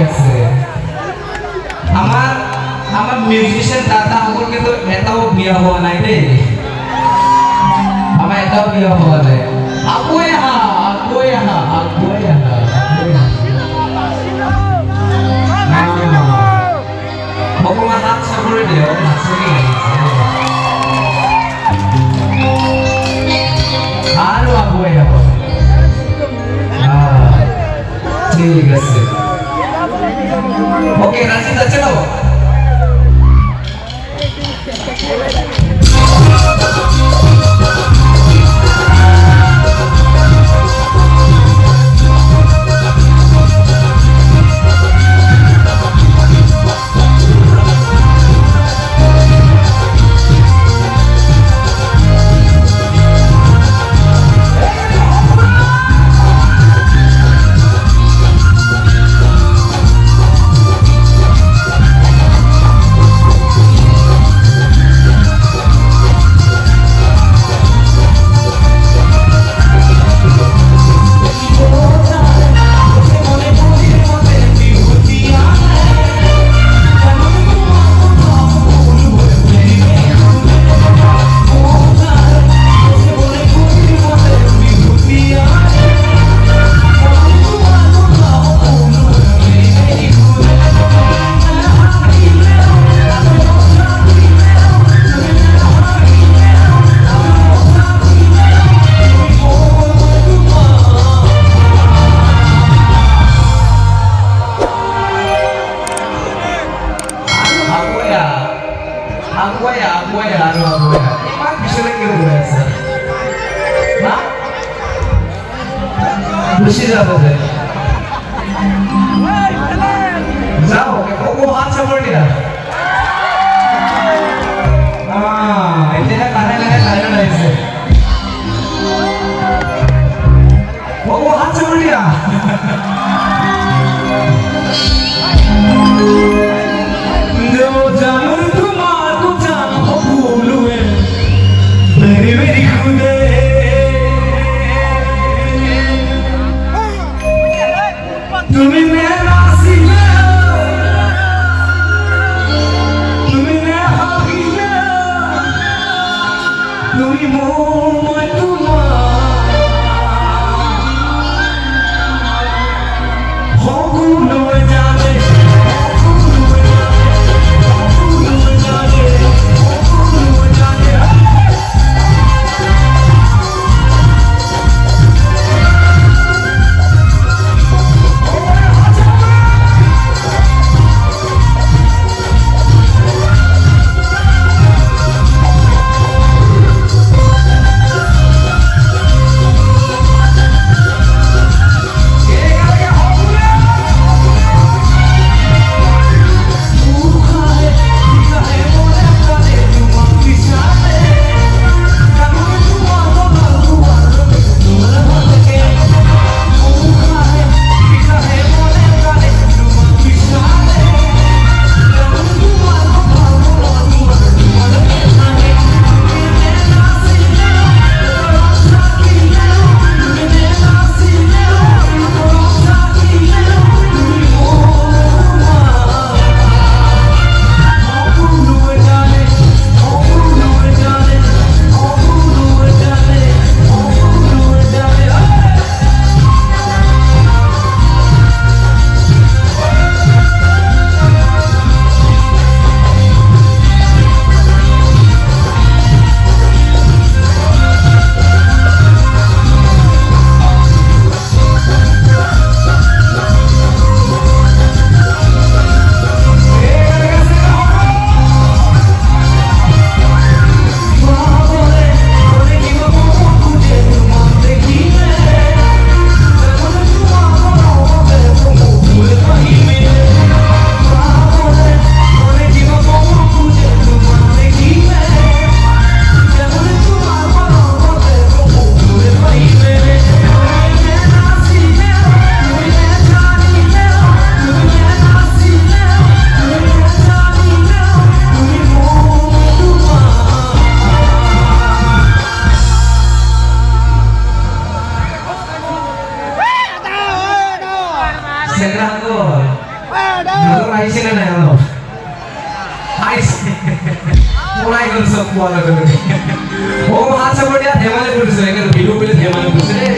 আছে আমার মিউজিশিয়ান দাদা সকল কিন্তু এটাও বিয়া হোৱা নাই দেই আমাৰ এটাও বিয়া হোৱা নাই আগুৱাই আহা অকণমান হাত চাপৰি দিয়ক নাচনি আৰু আগুৱাই আহক ঠিক আছে ওকে রাজিদা চলো Emang bisa lagi berasa? Hah? Bersih apa deh? Jauh, kok hat sama dia? Ini kan karena sih. Kok hat sama dia? নজর আহিছে নে নাই অলপ আহিছে ওলাই গ'ল চব পোৱা লগে লগে অ হাত চাব দিয়া ধেমালি কৰিছো এনে ভিডিঅ' বুলি ধেমালি কৰিছে দেই